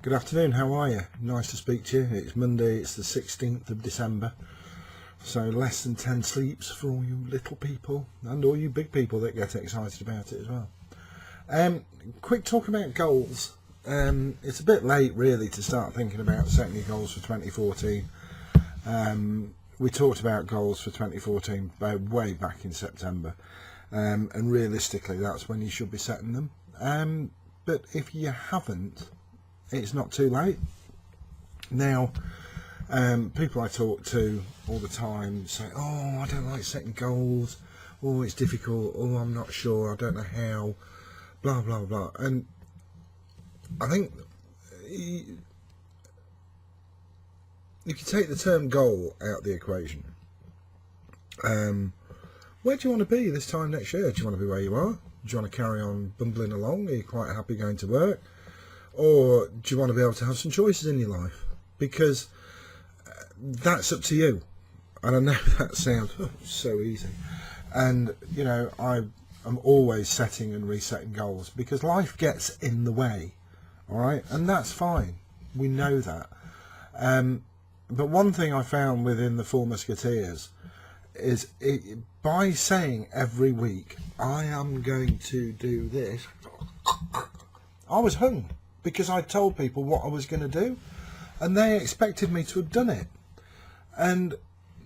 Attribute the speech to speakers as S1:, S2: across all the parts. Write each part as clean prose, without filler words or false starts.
S1: Good afternoon, how are you? Nice to speak to you. It's Monday, it's the 16th of December, so less than 10 sleeps for all you little people and all you big people that get excited about it as well. Quick talk about goals. It's a bit late really to start thinking about setting your goals for 2014. We talked about goals for 2014 way back in September, and realistically that's when you should be setting them. But if you haven't, it's not too late. Now, people I talk to all the time say, oh, I don't like setting goals, oh, it's difficult, oh, I'm not sure, I don't know how, blah blah blah. And I think if you take the term goal out of the equation, where do you want to be this time next year? Do you want to be where you are? Do you want to carry on bumbling along? Are you quite happy going to work? Or do you want to be able to have some choices in your life? Because that's up to you. And I know that sounds so easy. And, you know, I'm always setting and resetting goals because life gets in the way. All right? And that's fine. We know that. But one thing I found within the Four Musketeers is by saying every week, I am going to do this, I was hung. Because I told people what I was going to do and they expected me to have done it. And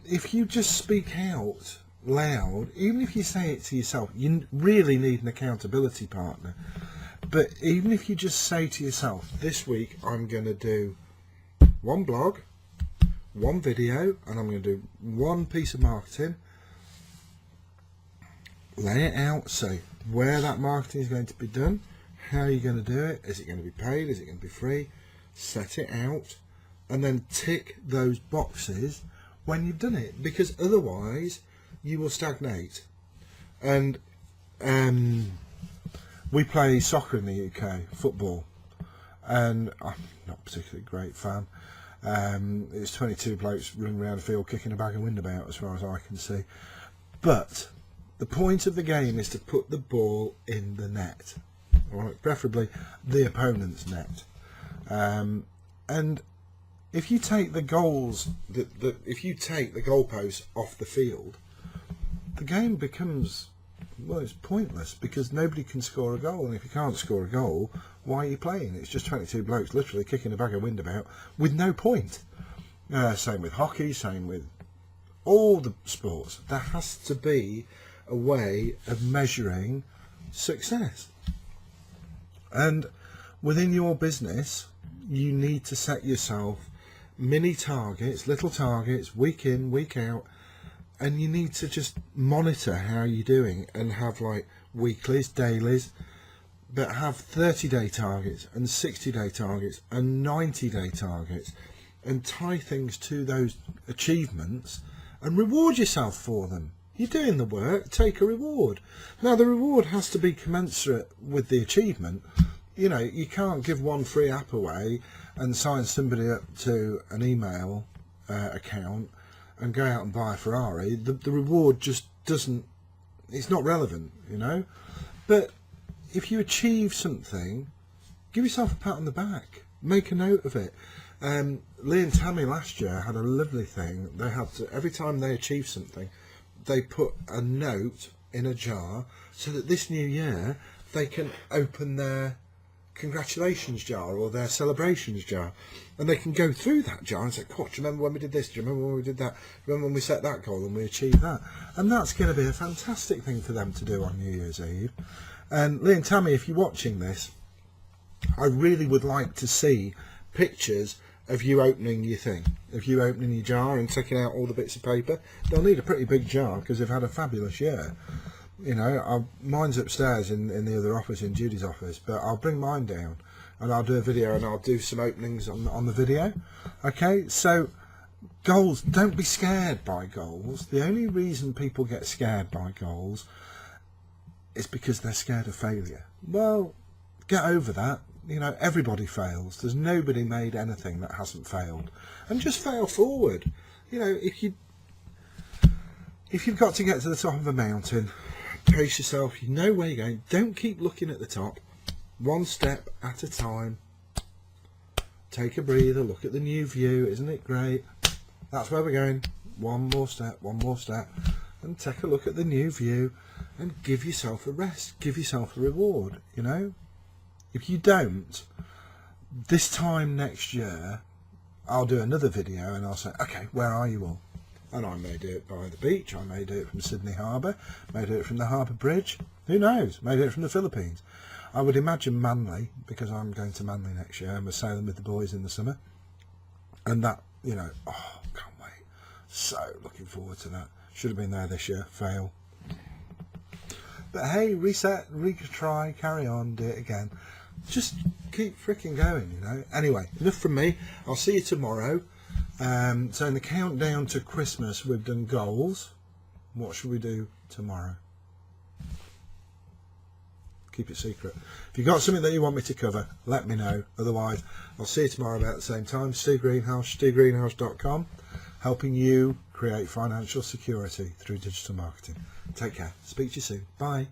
S1: if you just speak out loud, even if you say it to yourself, you really need an accountability partner. But even if you just say to yourself, this week I'm going to do one blog, one video, and I'm going to do one piece of marketing, lay it out, say where that marketing is going to be done, how are you going to do it? Is it going to be paid? Is it going to be free? Set it out and then tick those boxes when you've done it, because otherwise you will stagnate. And we play soccer in the UK, football, and I'm not particularly a great fan. It's 22 blokes running around the field kicking a bag of wind about as far as I can see. But the point of the game is to put the ball in the net. Right, preferably the opponent's net, and if you take the goals, if you take the goalposts off the field, the game becomes, well, it's pointless because nobody can score a goal, and if you can't score a goal, why are you playing? It's just 22 blokes literally kicking a bag of wind about with no point. Same with hockey, same with all the sports. There has to be a way of measuring success. And within your business, you need to set yourself mini targets, little targets, week in, week out, and you need to just monitor how you're doing and have like weeklies, dailies, but have 30-day targets and 60-day targets and 90-day targets and tie things to those achievements and reward yourself for them. You're doing the work, take a reward. Now the reward has to be commensurate with the achievement. You know, you can't give one free app away and sign somebody up to an email account and go out and buy a Ferrari. The reward just doesn't, it's not relevant, you know. But if you achieve something, give yourself a pat on the back, make a note of it. Lee and Tammy last year had a lovely thing. They had to, every time they achieved something, they put a note in a jar so that this new year they can open their congratulations jar or their celebrations jar, and they can go through that jar and say, do you remember when we did this? Do you remember when we did that? Remember when we set that goal and we achieved that? And that's going to be a fantastic thing for them to do on New Year's Eve. And Lee and Tammy, if you're watching this, I really would like to see pictures of you opening your thing, of you opening your jar and taking out all the bits of paper. They'll need a pretty big jar because they've had a fabulous year. You know, mine's upstairs in the other office, in Judy's office, but I'll bring mine down and I'll do a video and I'll do some openings on the video. Okay, so goals, don't be scared by goals. The only reason people get scared by goals is because they're scared of failure. Well, get over that. You know, everybody fails. There's nobody made anything that hasn't failed. And just fail forward. You know, if you've got to get to the top of a mountain, pace yourself, you know where you're going. Don't keep looking at the top. One step at a time. take a breather, look at the new view. Isn't it great? That's where we're going. One more step, and take a look at the new view and give yourself a rest, give yourself a reward. You know, if you don't, this time next year I'll do another video and I'll say, okay, where are you all? And I may do it by the beach, I may do it from Sydney Harbour, may do it from the Harbour Bridge, who knows, may do it from the Philippines. I would imagine Manly, because I'm going to Manly next year and we're sailing with the boys in the summer, and that, you know, oh, can't wait, so looking forward to that. Should have been there this year, fail. But hey, reset, retry, carry on, do it again. Just keep freaking going, you know. Anyway, enough from me. I'll see you tomorrow. So in the countdown to Christmas, we've done goals. What should we do tomorrow? Keep it secret. If you've got something that you want me to cover, let me know. Otherwise, I'll see you tomorrow about the same time. Stu Greenhalgh, stugreenhalgh.com, helping you create financial security through digital marketing. Take care. Speak to you soon. Bye.